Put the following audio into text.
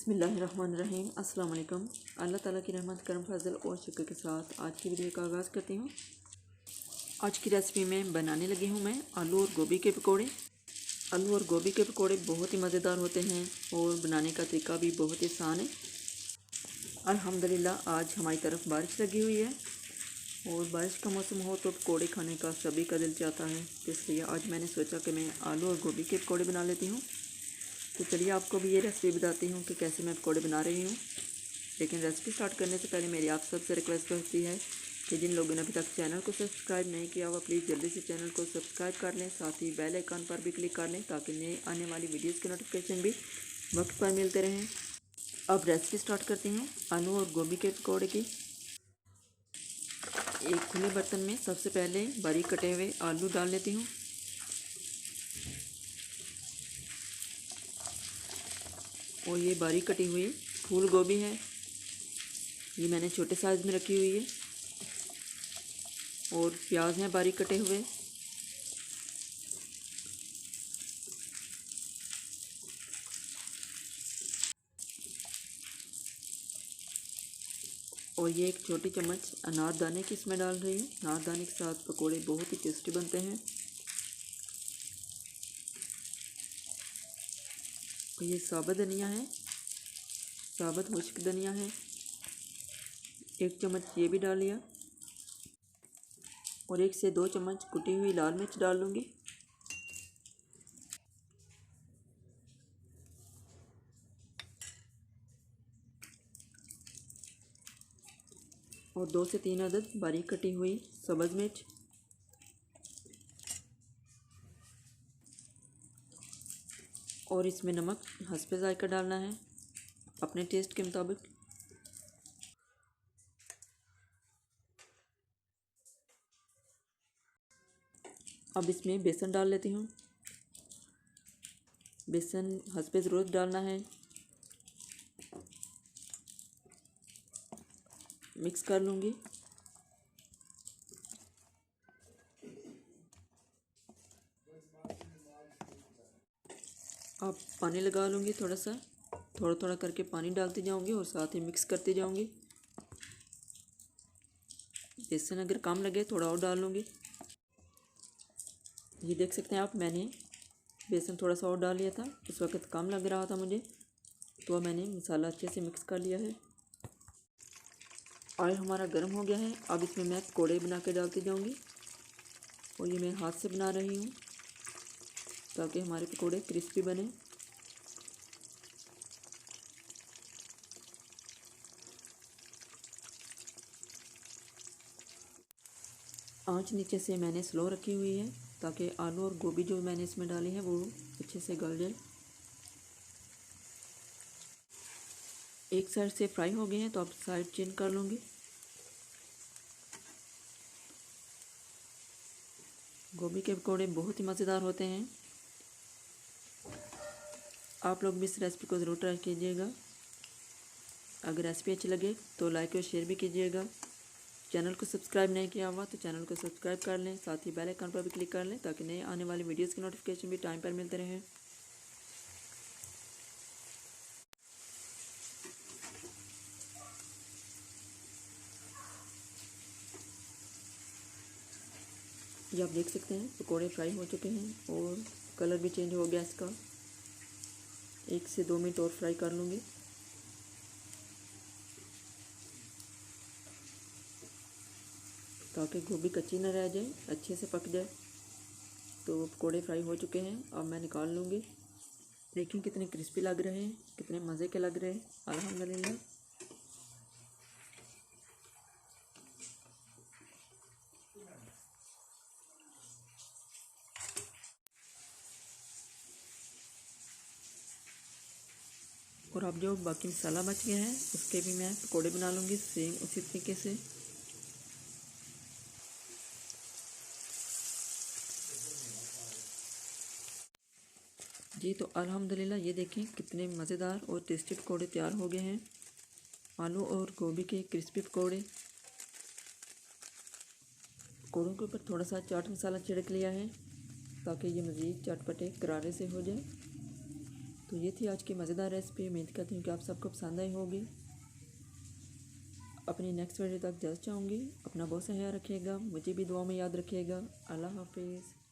बिस्मिल्लाहिर्रहमानिर्रहीम। अस्सलाम वालेकुम। अल्लाह ताला की रहमत करम फजल और शुक्र के साथ आज की वीडियो का आगाज़ करती हूँ। आज की रेसिपी में बनाने लगी हूँ मैं आलू और गोभी के पकोड़े। आलू और गोभी के पकोड़े बहुत ही मज़ेदार होते हैं और बनाने का तरीका भी बहुत ही आसान है। अल्हम्दुलिल्लाह आज हमारी तरफ बारिश लगी हुई है और बारिश का मौसम हो तो पकोड़े खाने का सभी का दिल चाहता है, इसलिए आज मैंने सोचा कि मैं आलू और गोभी के पकोड़े बना लेती हूँ। तो चलिए आपको भी ये रेसिपी बताती हूँ कि कैसे मैं पकोड़े बना रही हूँ। लेकिन रेसिपी स्टार्ट करने से पहले मेरी आप सबसे रिक्वेस्ट होती है कि जिन लोगों ने अभी तक चैनल को सब्सक्राइब नहीं किया हुआ प्लीज़ जल्दी से चैनल को सब्सक्राइब कर लें, साथ ही बेल आइकन पर भी क्लिक कर लें ताकि नए आने वाली वीडियोज़ के नोटिफिकेशन भी वक्त पर मिलते रहें। अब रेसिपी स्टार्ट करती हूँ आलू और गोभी के पकौड़े की। एक खुले बर्तन में सबसे पहले बारीक कटे हुए आलू डाल लेती हूँ और ये बारीक कटी हुई फूल गोभी है, ये मैंने छोटे साइज़ में रखी हुई है। और प्याज हैं बारीक कटे हुए, और ये एक छोटी चम्मच अनारदाने की इसमें डाल रही हूँ। अनारदाने के साथ पकोड़े बहुत ही टेस्टी बनते हैं। और ये साबुत धनिया है, साबुत खुश्क धनिया है, एक चम्मच ये भी डाल लिया। और 1 से 2 चम्मच कुटी हुई लाल मिर्च डाल लूँगी। और 2 से 3 अदद बारीक कटी हुई सब्ज़ मिर्च। और इसमें नमक हस्बे ज़ायका डालना है अपने टेस्ट के मुताबिक। अब इसमें बेसन डाल लेती हूँ। बेसन हस्बे ज़रूरत डालना है, मिक्स कर लूँगी। अब पानी लगा लूँगी थोड़ा सा, थोड़ा थोड़ा करके पानी डालती जाऊँगी और साथ ही मिक्स करती जाऊँगी। बेसन अगर कम लगे थोड़ा और डाल लूँगी। ये देख सकते हैं आप, मैंने बेसन थोड़ा सा और डाल लिया था, उस वक्त कम लग रहा था मुझे, तो अब मैंने मसाला अच्छे से मिक्स कर लिया है। ऑयल हमारा गर्म हो गया है, अब इसमें मैं पकौड़े बना के डालती जाऊँगी। और ये मैं हाथ से बना रही हूँ ताकि हमारे पकौड़े क्रिस्पी बने। आंच नीचे से मैंने स्लो रखी हुई है ताकि आलू और गोभी जो मैंने इसमें डाली है वो अच्छे से गल जाए। एक साइड से फ्राई हो गए हैं तो अब साइड चेंज कर लूँगी। गोभी के पकौड़े बहुत ही मज़ेदार होते हैं, आप लोग भी इस रेसिपी को ज़रूर ट्राई कीजिएगा। अगर रेसिपी अच्छी लगे तो लाइक और शेयर भी कीजिएगा। चैनल को सब्सक्राइब नहीं किया हुआ तो चैनल को सब्सक्राइब कर लें, साथ ही बेल आइकन पर भी क्लिक कर लें ताकि नए आने वाली वीडियोज़ की नोटिफिकेशन भी टाइम पर मिलते रहें। ये आप देख सकते हैं पकोड़े फ्राई हो चुके हैं और कलर भी चेंज हो गया इसका। 1 से 2 मिनट और फ्राई कर लूँगी। ताकि गोभी कच्ची न रह जाए, अच्छे से पक जाए। तो पकोड़े फ्राई हो चुके हैं, अब मैं निकाल लूँगी। देखिए कितने क्रिस्पी लग रहे हैं, कितने मज़े के लग रहे हैं अल्हम्दुलिल्लाह। और अब जो बाकी मसाला बच गया है उसके भी मैं पकोड़े बना लूँगी सेम उसी तरीके से। जी तो अल्हम्दुलिल्लाह ये देखें कितने मज़ेदार और टेस्टी पकोड़े तैयार हो गए हैं। आलू और गोभी के क्रिस्पी पकोड़े। पकोड़ों के ऊपर थोड़ा सा चाट मसाला छिड़क लिया है ताकि ये मज़ीद चटपटे करारे से हो जाए। तो ये थी आज की मज़ेदार रेसिपी। उम्मीद करती हूँ कि आप सबको पसंद आई होगी। अपनी नेक्स्ट वीडियो तक जल्द चाहूँगी। अपना बहुत सा ख्याल रखिएगा, मुझे भी दुआ में याद रखिएगा। अल्लाह हाफिज़।